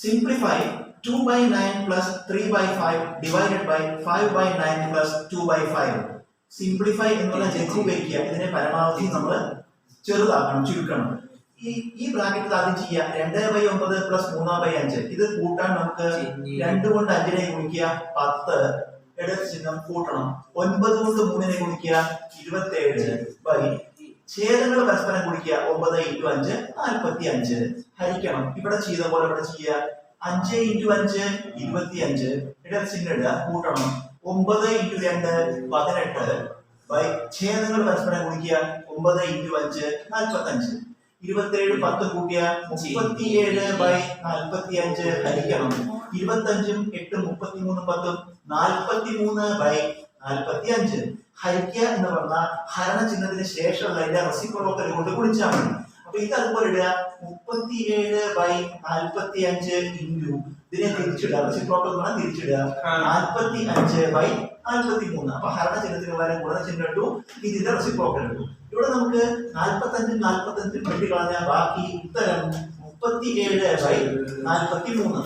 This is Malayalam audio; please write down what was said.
Simplify 2/9 plus 3/5 divided by 5/9 plus 2/5. Simplify എന്നുള്ള ലഘു ഉപയോഗിക്കുക. ഇതിനെ പരമാവധി നമ്മൾ ചെറുതാക്കണം, ചുരുക്കണം. ഈ ബ്രാക്കറ്റ് ആദ്യം ചെയ്യാം. 2/9 plus 3/5. ഇത് കൂട്ടാൻ നമുക്ക് 2 കൊണ്ട് 5നെ ഗുണിക്കുക 10, ഇടത് ചിഹ്നം കൂട്ടണം. 9 കൊണ്ട് 3നെ ഗുണിക്കുക 27 ഛേദങ്ങൾ പരസ്പരം ഗുണിക്കുക. 9 × 5 45 ഹരിക്കണം. ഇവിടെ ചെയ്ത പോലെ ഇവിടെ ചെയ്യുക. 5 × 5 25 ഇടത് ചിഹ്നം ഇടുക, കൂട്ടണം. 9 × 2 18 ഛേദങ്ങൾ പരസ്പരം ഗുണിക്കുക. 9 × 5 45 27 10 കൂട്ടിയ 37/45 ഹരിക്കണം. 25 8 33 10 43/45 ഹരിക്കുക എന്ന് പറഞ്ഞാൽ ഹരണ ചിഹ്നത്തിന് ശേഷമുള്ള അതിന്റെ റെസിപ്രോക്കൽ കൊണ്ട് ഗുണിച്ചാൽ മതി. അപ്പൊ ഇത് അതുപോലെ ഇടുക. 37/45 ഇൻറ്റു ഇതിനെ തിരിച്ചിടുക. റെസിപ്രോക്കൽ എന്ന് പറഞ്ഞാൽ തിരിച്ചിടുക. 45/43. അപ്പൊ ഹരണ ചിഹ്നത്തിന് പകരം ഗുണന ചിഹ്നം ഇട്ടു. ഇതിന്റെ റെസിപ്രോക്കൽ ഇട്ടു. ഇവിടെ നമുക്ക് 45 വെട്ടി കളഞ്ഞാൽ ബാക്കി ഉത്തരം 37/43.